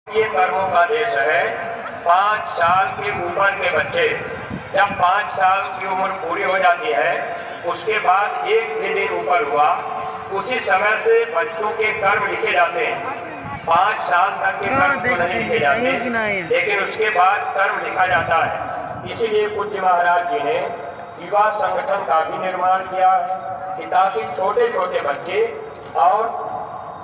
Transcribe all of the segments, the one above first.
ये कर्मों का देश है। 5 साल के ऊपर के बच्चे जब 5 साल की उम्र पूरी हो जाती है, उसके बाद एक भी दिन ऊपर हुआ, उसी समय से बच्चों के कर्म लिखे जाते हैं। 5 साल तक के कर्म तो नहीं लिखे जाते, लेकिन उसके बाद कर्म लिखा जाता है। इसीलिए पूज्य महाराज जी ने युवा संगठन का भी निर्माण किया कि ताकि छोटे छोटे बच्चे, और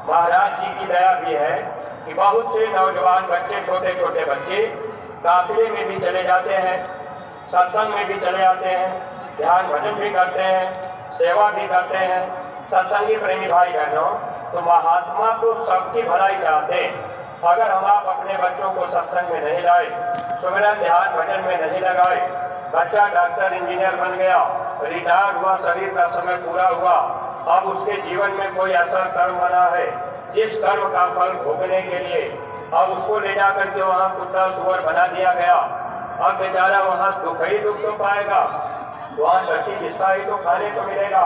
महाराज जी की दया भी है कि बहुत से नौजवान बच्चे, छोटे छोटे बच्चे काफिले में भी चले जाते हैं, सत्संग में भी चले जाते हैं, ध्यान भजन भी करते हैं, सेवा भी करते हैं। सत्संगी प्रेमी भाई बहनों, तो महात्मा तो सबकी भलाई चाहते हैं। अगर हम आप अपने बच्चों को सत्संग में नहीं लाए, सुमिरन ध्यान भजन में नहीं लगाए, बच्चा डॉक्टर इंजीनियर बन गया, रिटायर हुआ, शरीर का समय पूरा हुआ, अब उसके जीवन में कोई ऐसा कर्म बना है जिस कर्म का फल भोगने के लिए अब उसको ले जाकर के वहाँ कुत्ता सुअर बना दिया गया। अब बेचारा वहाँ दुख ही दुख तो पाएगा, वहाँ धरती जिसका ही तो खाने को मिलेगा,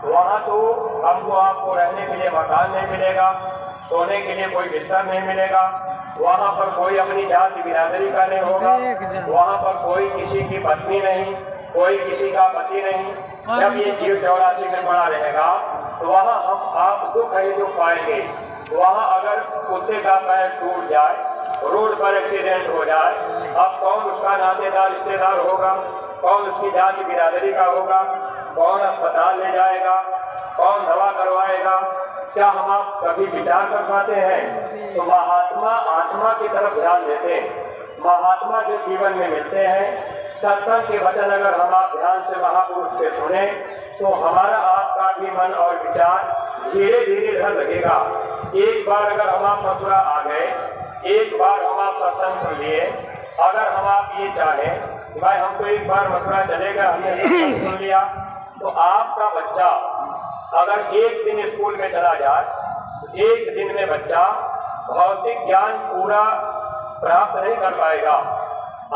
वहाँ तो हमको आपको रहने के लिए मकान नहीं मिलेगा, सोने के लिए कोई बिस्तर नहीं मिलेगा, वहाँ पर कोई अपनी जाति बिरादरी का नहीं होगा, वहाँ पर कोई किसी की पत्नी नहीं, कोई किसी का पति नहीं। जब ये जीव 84 में पड़ा रहेगा तो वहाँ हम आप दुख ही दुख पाएंगे। वहाँ अगर कुत्ते का पैर टूट जाए, रोड पर एक्सीडेंट हो जाए, अब कौन उसका नातेदार रिश्तेदार होगा, कौन उसकी जाति बिरादरी का होगा, कौन अस्पताल ले जाएगा, कौन दवा करवाएगा, क्या हम आप कभी विचार कर पाते हैं? तो महात्मा आत्मा की तरफ ध्यान देते हैं। महात्मा जो जीवन में मिलते हैं, सत्संग के वचन अगर हम आप ध्यान से महापुरुष के सुने, तो हमारा आपका भी मन और विचार धीरे धीरे इधर लगेगा। एक बार अगर हम आप मथुरा आ गए, एक बार हम आप सत्संग सुन लिए, अगर हम आप ये चाहें भाई हम तो एक बार मथुरा चले गए, हमने सत्संग सुन लिया, तो आपका बच्चा अगर एक दिन स्कूल में चला जाए, तो एक दिन में बच्चा भौतिक ज्ञान पूरा प्राप्त नहीं कर पाएगा।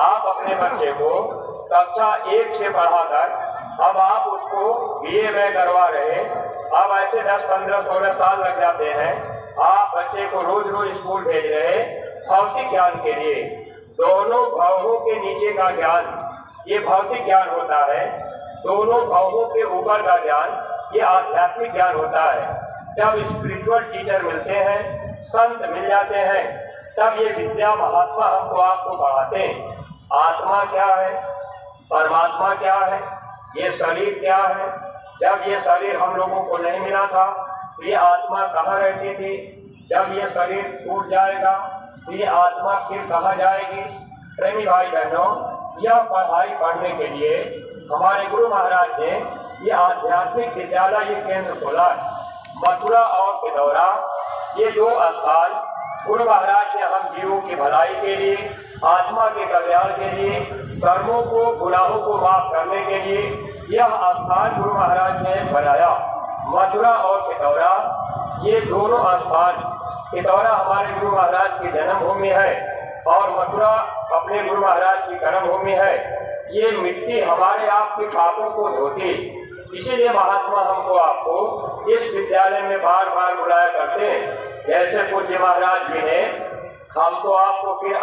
आप अपने बच्चे को कक्षा 1 से पढ़ाकर अब आप उसको BA में करवा रहे, अब ऐसे 10, 15, 16 साल लग जाते हैं, आप बच्चे को रोज रोज स्कूल भेज रहे भौतिक ज्ञान के लिए। दोनों भावों के नीचे का ज्ञान ये भौतिक ज्ञान होता है, दोनों भावों के ऊपर का ज्ञान ये आध्यात्मिक ज्ञान होता है। जब स्पिरिचुअल टीचर मिलते हैं, संत मिल जाते हैं, तब ये विद्या महात्मा हमको आपको पढ़ाते हैं। आत्मा क्या है, परमात्मा क्या है, ये शरीर क्या है। जब ये शरीर हम लोगों को नहीं मिला था तो ये आत्मा कहाँ रहती थी, जब ये शरीर छूट जाएगा तो ये आत्मा फिर कहाँ जाएगी। प्रेमी भाई बहनों, यह पढ़ाई पढ़ने के लिए हमारे गुरु महाराज ने ये आध्यात्मिक विद्यालय ये केंद्र खोला है। मथुरा और पिथौरा ये 2 स्थान गुरु महाराज ने हम जीवों की भलाई के लिए, आत्मा के कल्याण के लिए, कर्मों को गुनाहों को माफ करने के लिए यह स्थान गुरु महाराज ने बनाया। मथुरा और पिथौरा ये दोनों स्थान, पिथौरा हमारे गुरु महाराज की जन्मभूमि है और मथुरा अपने गुरु महाराज की कर्मभूमि है। ये मिट्टी हमारे आपके पापों को धोती, इसीलिए महात्मा हमको आपको इस विद्यालय में बार बार बुलाया करते हैं। जैसे पूज्य महाराज जी ने हमको आपको फिर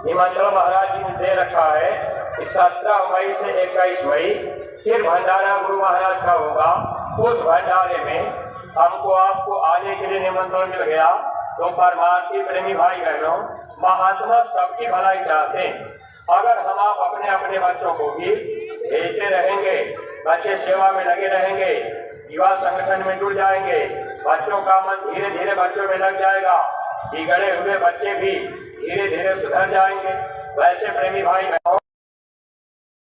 निमंत्रण महाराज जी ने दे रखा है कि 17 मई से 21 मई फिर भंडारा गुरु महाराज का होगा। उस भंडारे में हमको आपको आने के लिए निमंत्रण मिल गया। तो परमार्थी प्रेमी भाई बहनों, महात्मा सबकी भलाई चाहते हैं। अगर हम आप अपने अपने बच्चों को भी भेजते रहेंगे, बच्चे सेवा में लगे रहेंगे, युवा संगठन में जुड़ जाएंगे, बच्चों का मन धीरे धीरे बच्चों में लग जाएगा, बिगड़े हुए बच्चे भी धीरे धीरे सुधर जाएंगे। वैसे प्रेमी भाई